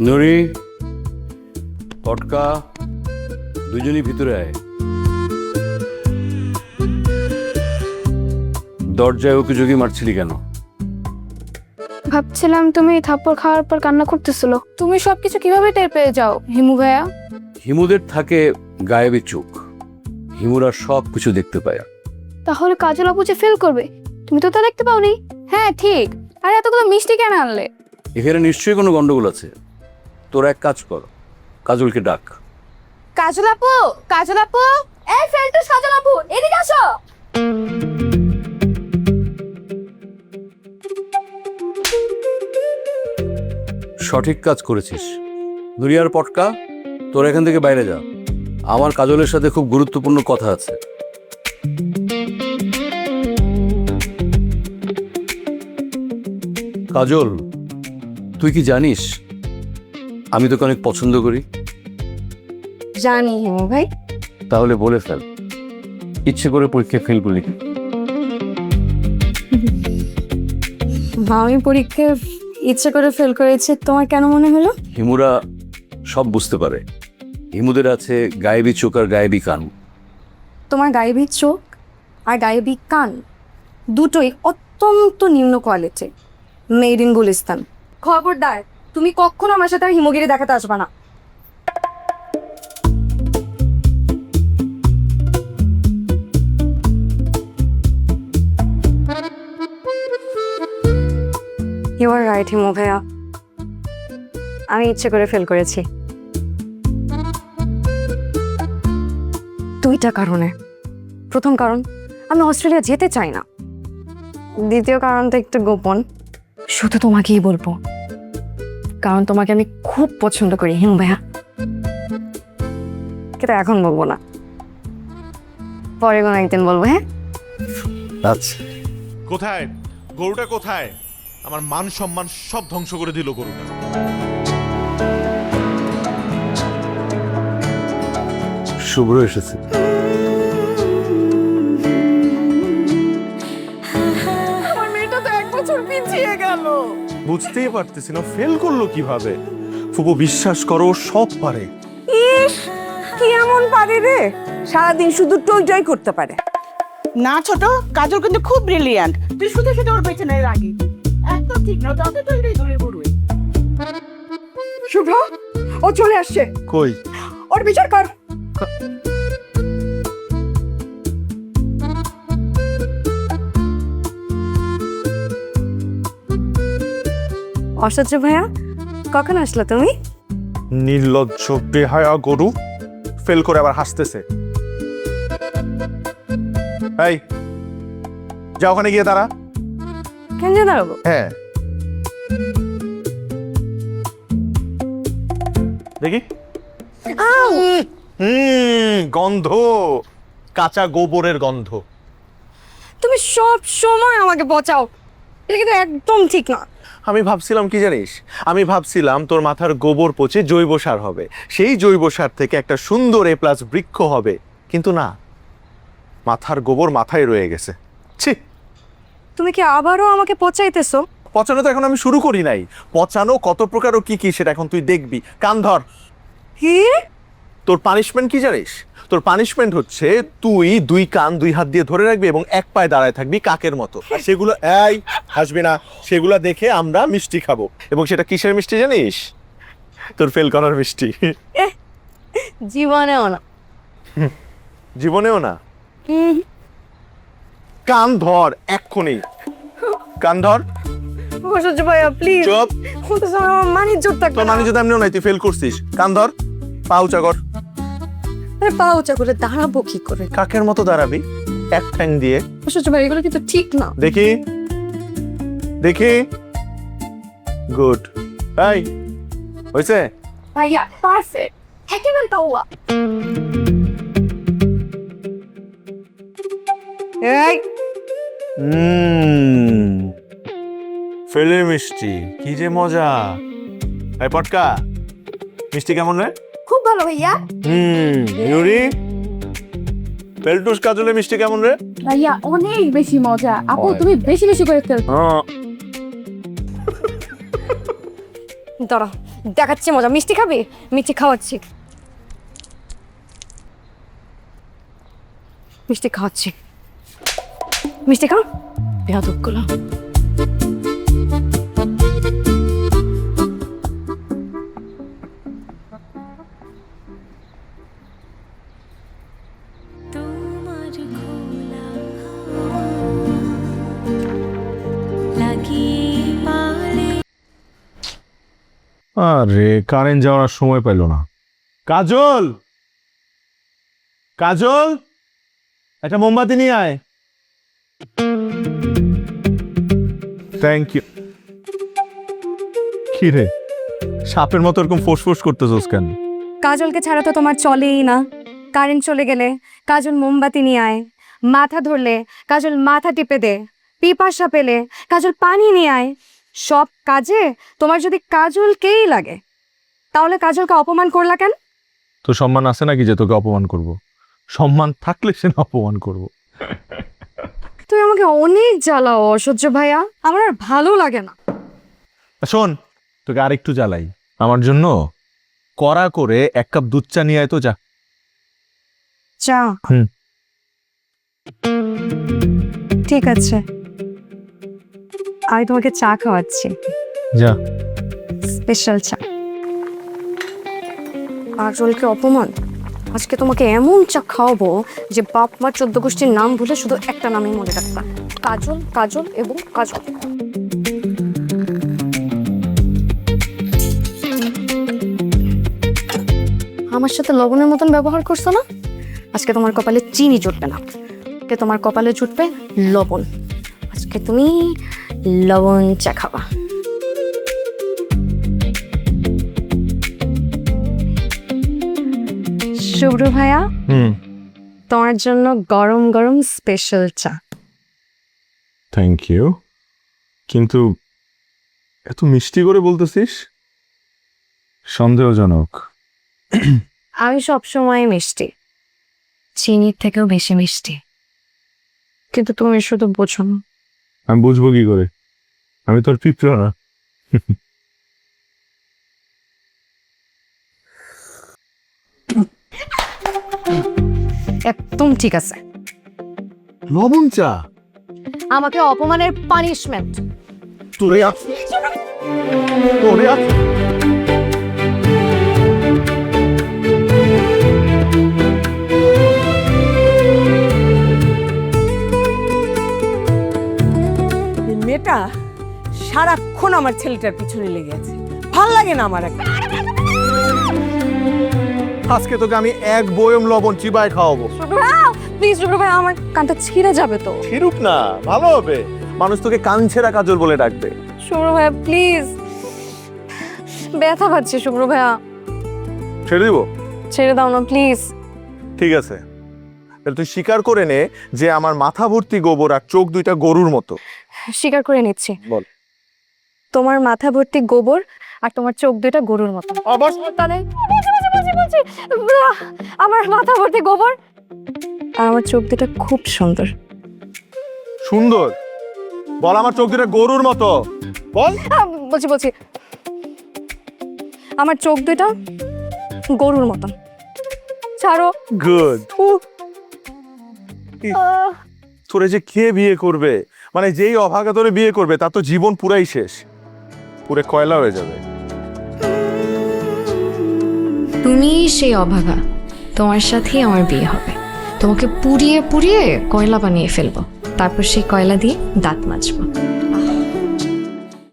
নুরি, পটকা, দুজনই ভিতরে আয়। দরজায় ওকে যোগী মারছিলি কেন? ভাবছিলাম তুমি থাপ্পড় খাওয়ার পর কান্না করতেছিল। তুমি সবকিছু কিভাবে টের পেয়ে যাও হিমু ভাইয়া? হিমুদের থাকে গায়েবী চোখ, হিমুরা সব কিছু দেখতে পায়। তাহলে কাজল আপু যে ফেল করবে, তুমি তো তা দেখতে পাওনি। হ্যাঁ ঠিক, আর এতগুলো মিষ্টি কেন আনলে? এখানে নিশ্চয়ই কোনো গন্ডগোল আছে। তোরা এক কাজ কর, কাজলকে ডাক। কাজল আপু, কাজল আপু, এই ফেলটুস কাজল আপু, এদিকে আসো। সঠিক কাজ করেছিস। নুরিয়ার পটকা, তোরা এখান থেকে বাইরে যা, আমার কাজলের সাথে খুব গুরুত্বপূর্ণ কথা আছে। কাজল, তুই কি জানিস আমি তোকে অনেক পছন্দ করি? জানি হিমু ভাই। তাহলে বলে ফেল, ইচ্ছে করে পরীক্ষায় ফেল করলি? আমি পরীক্ষায় ইচ্ছে করে ফেল করেছি, তোমার কেন মনে হলো? হিমুরা সব বুঝতে পারে। হিমুদের আছে গায়েবী চোখ আর গায়েবী কান। তোমার গায়েবী চোখ আর গায়েবী কান দুটোই অত্যন্ত নিম্ন কোয়ালিটি, মেড ইন গুলিস্তান। খবরদার, তুমি কখনো আমার সাথে আর হিমোগিরি দেখাতে আসবে না। ইউ আর রাইট হিমো ভাইয়া, আমি ইচ্ছে করে ফেল করেছি দুইটা কারণে। প্রথম কারণ, আমি অস্ট্রেলিয়া যেতে চাই না। দ্বিতীয় কারণটা একটু গোপন, শুধু তোমাকেই বলবো, কারণ তোমাকে আমি খুব পছন্দ করি হিমু ভাইয়া। কিন্তু এখন বলবো না, পরে কোনো একদিন বলবো। হ্যাঁ আচ্ছা, কোথায় গরুটা? কোথায়? আমার মান সম্মান সব ধ্বংস করে দিল গরুটা। শুভ্র এসেছে। আমার মেয়েটা তো 1 বছর পিছিয়ে গেল। বুঝতেই পারতেছি না ফেল করলো কিভাবে। ফুপু বিশ্বাস করো সব পারে। ইস, কি এমন পারে রে, সারাদিন শুধু টই টই করতে পারে। না ছোট, কাজল কিন্তু খুব ব্রিলিয়ান্ট। তুই শুধু শুধু ওর পেছনে রাগি, একদম ঠিক না। তাতে তো এটাই ধরে পড়বে। শুভ, ও চলে আসছে, কই? ওর বিচার কর। অসহ্য ভাইয়া, কখন আসলো তুমি? নির্লজ্জ বেহায়া গরু, ফেল করে আবার হাসতেছে। এই যা, ওখানে গিয়ে দাঁড়া। কেন দাঁড়াবো? হ্যাঁ দেখি। গন্ধ, কাঁচা গোবরের গন্ধ। তুমি সব সময় আমাকে বচাও, এটা কিন্তু একদম ঠিক না। আমি ভাবছিলাম কি জানিস, আমি ভাবছিলাম তোর মাথার গোবর পচে জৈব সার হবে, সেই জৈব সার থেকে একটা সুন্দর A+ বৃক্ষ হবে, কিন্তু না, মাথার গোবর মাথায় রয়ে গেছে। ছি, তুমি কি আবারও আমাকে পচাইতেছো? পচানো তো এখন আমি শুরু করি নাই। পচানো কত প্রকার ও কি কি সেটা এখন তুই দেখবি। কান ধর। কি? তোর পানিশমেন্ট কি জানিস? তোর পানিশমেন্ট হচ্ছে তুই 2 কান 2 হাত দিয়ে ধরে রাখবি এবং এক পায়ে দাঁড়ায় থাকবি কাকের মতো। আর সেগুলো, এই হাসবি না, সেগুলো দেখে আমরা মিষ্টি খাবো। এবং সেটা কিসের মিষ্টি জানিস? তোর ফেল করার মিষ্টি। জীবনেও না। জীবনেও না। কান ধর এক্ষুনি, কান ধর। অসহ্য ভাইয়া প্লিজ। চুপ। আমার মানিজ্য থাকবে। তোর মানে যদি এমনিও নাই, তুই ফেল করছিস। কান ধর, পা উঁচা কর। আরে পা উঁচা করে দাঁড়াবো কি করে? কাকের মতো দাঁড়াবি, এক ঠ্যাং দিয়ে। অসহ্য ভাই, এগুলো কিন্তু ঠিক না। দেখি দেখি, গুড। এই হয়েছে? ভাইয়া পারফেক্ট, একেবারে তাওয়া। এই ফেলের মিষ্টি কি যে মজা। এই পটকা, মিষ্টি কেমন রে? খুব ভালো ভাইয়া। নুরি, পেলটুস কাজলের মিষ্টি কেমন রে? ভাইয়া অনেক বেশি মজা। আপু হয়। তুমি বেশি বেশি করে ফেল। দাঁড়া, দেখাচ্ছি মজা। মিষ্টি খাবি? মিষ্টি খাওয়াচ্ছি, মিষ্টি খাওয়াচ্ছি। মিষ্টি খাও, বেয়াদব গুলো। আরে কারেন্ট যাওয়ার সময় পাইল না। কাজল, কাজল, একটা মোমবাতি নিয়ে আয়। Thank you. কি রে, সাপের মতো এরকম ফোঁস করতেছস কেন? কাজলকে ছাড়া তো তোমার চলেই না। কারেন্ট চলে গেলে কাজল মোমবাতি নিয়ে আয়, মাথা ধরলে কাজল মাথা টিপে দে, পিপাসা পেলে কাজল পানি নিয়ে আয়। সব কাজে তোমার যদি কাজলকেই লাগে, তাহলে কাজলকে অপমান করলা কেন? তো সম্মান আছে নাকি যে তোকে অপমান করব? সম্মান থাকলে সে না অপমান করব। তুই আমাকে অনেক জ্বালাও অসহ্য ভাইয়া, আমার আর ভালো লাগে না। শোন, তোকে আরেকটু জ্বালাই। আমার জন্য কড়া করে 1 কাপ দুধ চা নিয়ে আয় তো, যা। চা? হুম। ঠিক আছে, আমি তোমাকে চা খাওয়াচ্ছি, যা। স্পেশাল চা। কাজলকে অপমান? আজকে তোমাকে এমন চা খাওয়াবো যে বাপ মা 14 গোষ্ঠীর নাম ভুলে শুধু একটা নামই মনে রাখবা, কাজল, কাজল এবং কাজল। আমার সাথে লবণের মতন ব্যবহার করছো না? আজকে তোমার কপালে চিনি জুটবে না, আজকে তোমার কপালে জুটবে লবণ। আজকে তুমি লবণ চা খাবা। শুভ্র ভাইয়া, তোমার জন্য গরম গরম স্পেশাল চা। Thank you. কিন্তু এত মিষ্টি করে বলতেছিস, সন্দেহজনক। আমি সবসময় মিষ্টি, চিনির থেকেও বেশি মিষ্টি, কিন্তু তুমি শুধু বোঝো না। আমি বুঝবো কি করে? আমি তোর পিঁপড়া না। একদম ঠিক আছে। লবণ চা? আমাকে অপমানের পানিশমেন্ট। তোরে তোরে এই মেয়েটা সারাক্ষণ আমার ছেলেটার পিছনে লেগে আছে, ভাল লাগে না আমার একটা। আজকে তোকে আমি 1 বয়ম লবণ চিবায় খাওয়াবো। প্লিজ শুভ্র ভাই, আমার কানটা ছিঁড়ে যাবে তো। ছিড়ুক না, ভালো হবে। মানুষ তোকে কান ছেঁড়া কাজল বলে ডাকবে। শুভ্র ভাইয়া প্লিজ, ব্যথা পাচ্ছি শুভ্র ভাইয়া, ছেড়ে দিব? ছেড়ে দাও না প্লিজ। ঠিক আছে, তাহলে তুই স্বীকার করে নে যে আমার মাথা ভর্তি গোবর আর চোখ দুইটা গরুর মতো। স্বীকার করে নিচ্ছি, বল। তোমার মাথা ভর্তি গোবর আর তোমার চোখ দুইটা গরুর মতো। তাহলে বলছি, আমার মাথা ভর্তি গোবর আর আমার চোখ দুটা খুব সুন্দর। সুন্দর? বল আমার চোখ দুটা গরুর মতো, বল। বলছি আমার চোখ দুইটা গরুর মতন। ছাড়ো। গুড। তোরে যে কে বিয়ে করবে, মানে যেই অভাগা তোরে বিয়ে করবে তার তো জীবন পুরাই শেষ, পুরে কয়লা হয়ে যাবে। তুমি সেই অভাগা, তোমার সাথেই আমার বিয়ে হবে। তোমাকে পুড়িয়ে পুড়িয়ে কয়লা বানিয়ে ফেলবো, তারপর সেই কয়লা দিয়ে দাঁত মাজবো।